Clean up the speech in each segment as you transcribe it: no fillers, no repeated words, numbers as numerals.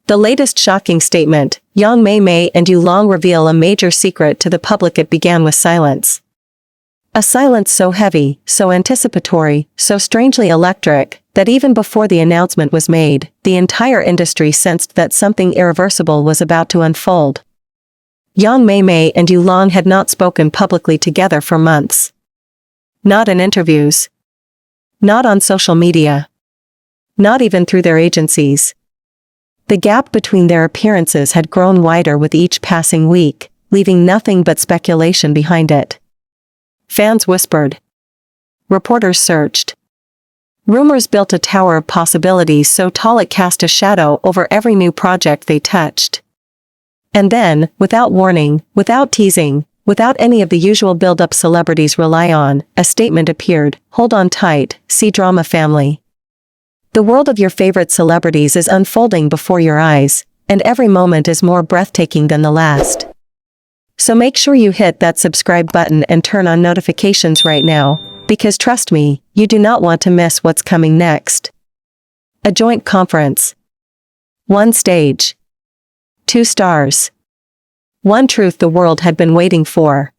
The latest shocking statement, Yang Mei Mei and Yu Long reveal a major secret to the public. It began with silence. A silence so heavy, so anticipatory, so strangely electric, that even before the announcement was made, the entire industry sensed that something irreversible was about to unfold. Yang Mei Mei and Yu Long had not spoken publicly together for months. Not in interviews. Not on social media. Not even through their agencies. The gap between their appearances had grown wider with each passing week, leaving nothing but speculation behind it. Fans whispered. Reporters searched. Rumors built a tower of possibilities so tall it cast a shadow over every new project they touched. And then, without warning, without teasing, without any of the usual build-up celebrities rely on, a statement appeared, "Hold on tight, C-Drama family. The world of your favorite celebrities is unfolding before your eyes, and every moment is more breathtaking than the last. So make sure you hit that subscribe button and turn on notifications right now, because trust me, you do not want to miss what's coming next." A joint conference. One stage. 2 stars. One truth the world had been waiting for.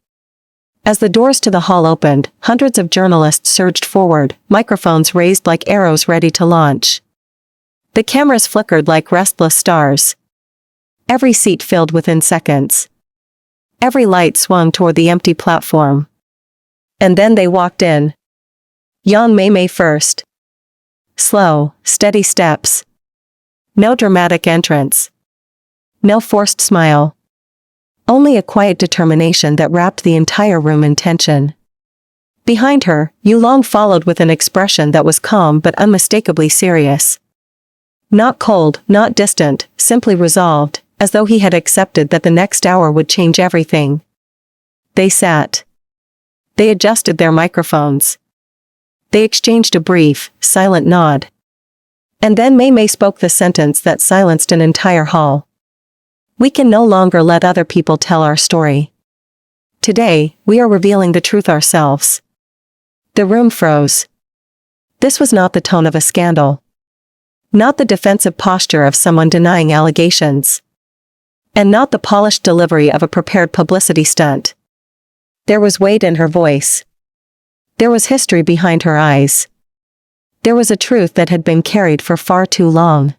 As the doors to the hall opened, hundreds of journalists surged forward, microphones raised like arrows ready to launch. The cameras flickered like restless stars. Every seat filled within seconds. Every light swung toward the empty platform. And then they walked in. Yang Mei Mei first. Slow, steady steps. No dramatic entrance. No forced smile. Only a quiet determination that wrapped the entire room in tension. Behind her, Yu Long followed with an expression that was calm but unmistakably serious. Not cold, not distant, simply resolved, as though he had accepted that the next hour would change everything. They sat. They adjusted their microphones. They exchanged a brief, silent nod. And then Mei Mei spoke the sentence that silenced an entire hall. "We can no longer let other people tell our story. Today, we are revealing the truth ourselves." The room froze. This was not the tone of a scandal. Not the defensive posture of someone denying allegations. And not the polished delivery of a prepared publicity stunt. There was weight in her voice. There was history behind her eyes. There was a truth that had been carried for far too long.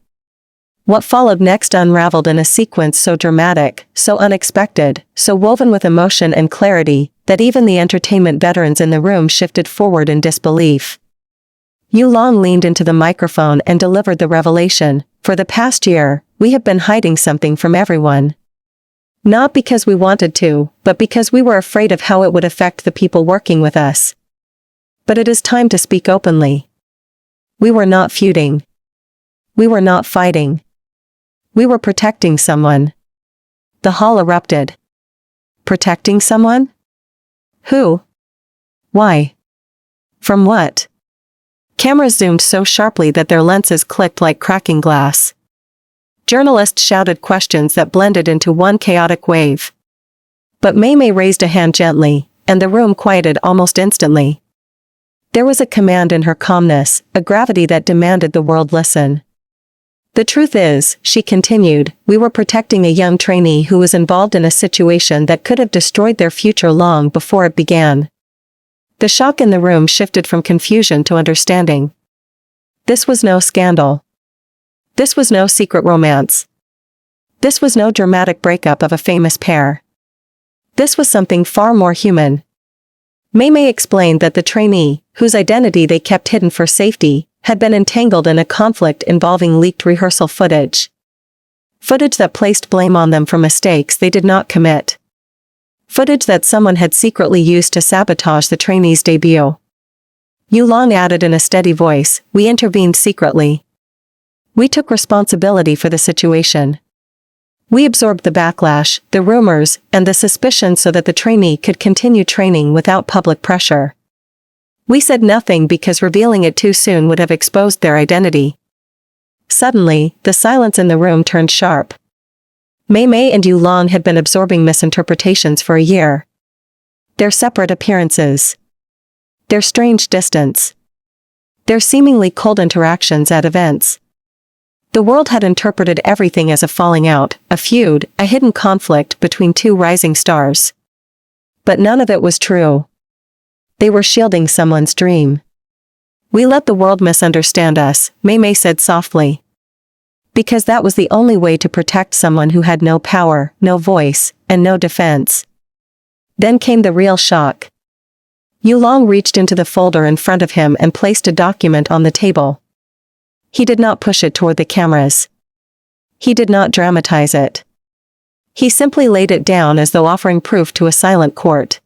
What followed next unraveled in a sequence so dramatic, so unexpected, so woven with emotion and clarity, that even the entertainment veterans in the room shifted forward in disbelief. Yu Long leaned into the microphone and delivered the revelation. "For the past year, we have been hiding something from everyone. Not because we wanted to, but because we were afraid of how it would affect the people working with us. But it is time to speak openly. We were not feuding. We were not fighting. We were protecting someone." The hall erupted. Protecting someone? Who? Why? From what? Cameras zoomed so sharply that their lenses clicked like cracking glass. Journalists shouted questions that blended into one chaotic wave. But Mei Mei raised a hand gently, and the room quieted almost instantly. There was a command in her calmness, a gravity that demanded the world listen. "The truth is," she continued, "we were protecting a young trainee who was involved in a situation that could have destroyed their future long before it began." The shock in the room shifted from confusion to understanding. This was no scandal. This was no secret romance. This was no dramatic breakup of a famous pair. This was something far more human. Mei Mei explained that the trainee, whose identity they kept hidden for safety, had been entangled in a conflict involving leaked rehearsal footage. Footage that placed blame on them for mistakes they did not commit. Footage that someone had secretly used to sabotage the trainee's debut. Yu Long added in a steady voice, "We intervened secretly. We took responsibility for the situation. We absorbed the backlash, the rumors, and the suspicion so that the trainee could continue training without public pressure. We said nothing because revealing it too soon would have exposed their identity." Suddenly, the silence in the room turned sharp. Mei Mei and Yu Long had been absorbing misinterpretations for a year. Their separate appearances. Their strange distance. Their seemingly cold interactions at events. The world had interpreted everything as a falling out, a feud, a hidden conflict between two rising stars. But none of it was true. They were shielding someone's dream. "We let the world misunderstand us," Mei Mei said softly. "Because that was the only way to protect someone who had no power, no voice, and no defense." Then came the real shock. Yulong reached into the folder in front of him and placed a document on the table. He did not push it toward the cameras. He did not dramatize it. He simply laid it down as though offering proof to a silent court.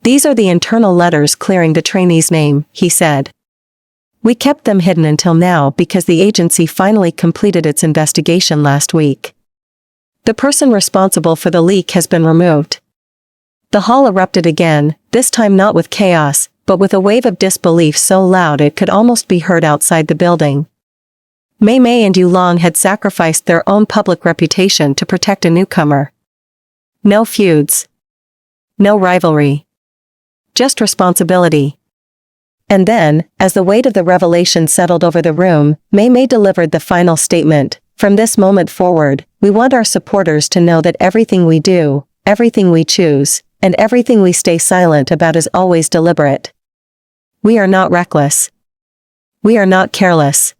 "These are the internal letters clearing the trainee's name," he said. "We kept them hidden until now because the agency finally completed its investigation last week. The person responsible for the leak has been removed." The hall erupted again, this time not with chaos, but with a wave of disbelief so loud it could almost be heard outside the building. Mei Mei and Yulong had sacrificed their own public reputation to protect a newcomer. No feuds. No rivalry. Just responsibility. And then, as the weight of the revelation settled over the room, Mei Mei delivered the final statement. "From this moment forward, we want our supporters to know that everything we do, everything we choose, and everything we stay silent about is always deliberate. We are not reckless. We are not careless.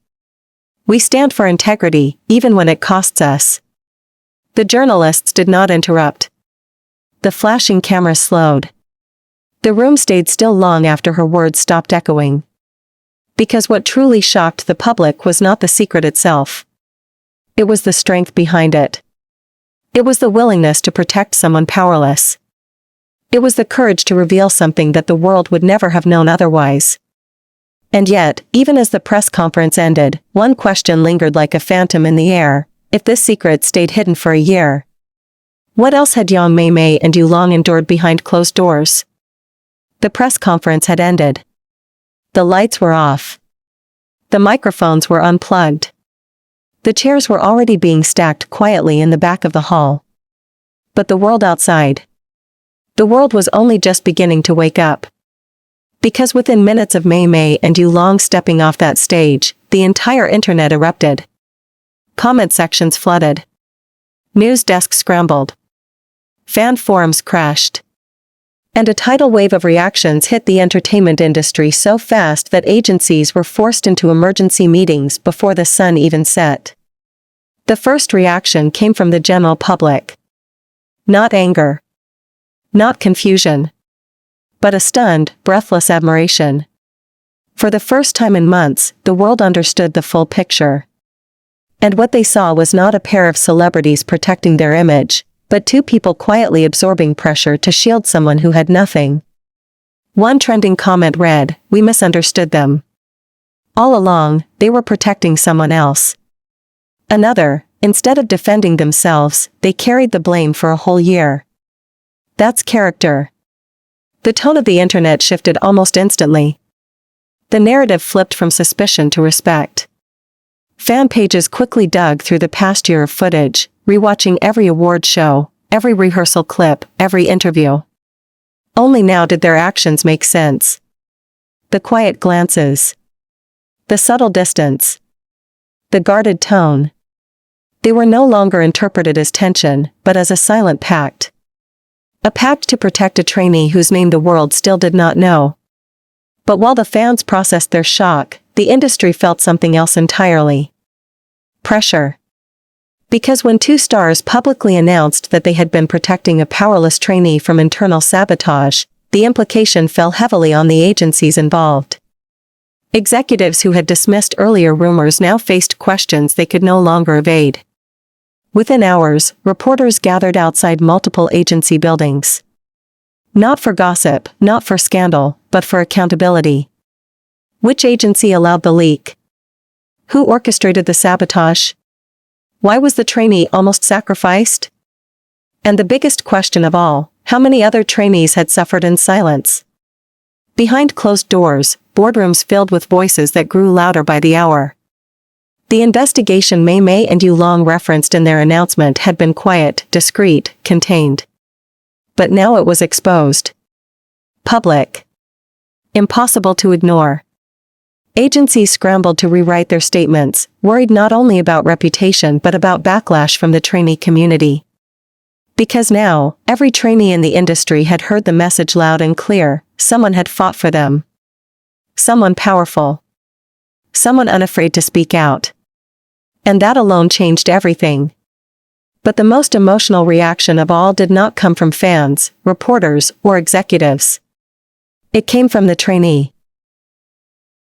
We stand for integrity, even when it costs us." The journalists did not interrupt. The flashing camera slowed. The room stayed still long after her words stopped echoing. Because what truly shocked the public was not the secret itself. It was the strength behind it. It was the willingness to protect someone powerless. It was the courage to reveal something that the world would never have known otherwise. And yet, even as the press conference ended, one question lingered like a phantom in the air. If this secret stayed hidden for a year, what else had young Mei Mei and Yulong endured behind closed doors? The press conference had ended. The lights were off. The microphones were unplugged. The chairs were already being stacked quietly in the back of the hall. But the world outside. The world was only just beginning to wake up. Because within minutes of Mei Mei and Yulong stepping off that stage, the entire internet erupted. Comment sections flooded. News desks scrambled. Fan forums crashed. And a tidal wave of reactions hit the entertainment industry so fast that agencies were forced into emergency meetings before the sun even set. The first reaction came from the general public. Not anger. Not confusion. But a stunned, breathless admiration. For the first time in months, the world understood the full picture. And what they saw was not a pair of celebrities protecting their image, but two people quietly absorbing pressure to shield someone who had nothing. One trending comment read, "We misunderstood them. All along, they were protecting someone else." Another, "Instead of defending themselves, they carried the blame for a whole year. That's character." The tone of the internet shifted almost instantly. The narrative flipped from suspicion to respect. Fan pages quickly dug through the past year of footage, rewatching every award show, every rehearsal clip, every interview. Only now did their actions make sense. The quiet glances. The subtle distance. The guarded tone. They were no longer interpreted as tension, but as a silent pact. A pact to protect a trainee whose name the world still did not know. But while the fans processed their shock, the industry felt something else entirely. Pressure. Because when two stars publicly announced that they had been protecting a powerless trainee from internal sabotage, the implication fell heavily on the agencies involved. Executives who had dismissed earlier rumors now faced questions they could no longer evade. Within hours, reporters gathered outside multiple agency buildings. Not for gossip, not for scandal, but for accountability. Which agency allowed the leak? Who orchestrated the sabotage? Why was the trainee almost sacrificed? And the biggest question of all, how many other trainees had suffered in silence? Behind closed doors, boardrooms filled with voices that grew louder by the hour. The investigation Mei Mei and Yulong referenced in their announcement had been quiet, discreet, contained. But now it was exposed. Public. Impossible to ignore. Agencies scrambled to rewrite their statements, worried not only about reputation but about backlash from the trainee community. Because now, every trainee in the industry had heard the message loud and clear: someone had fought for them. Someone powerful. Someone unafraid to speak out. And that alone changed everything. But the most emotional reaction of all did not come from fans, reporters, or executives. It came from the trainee.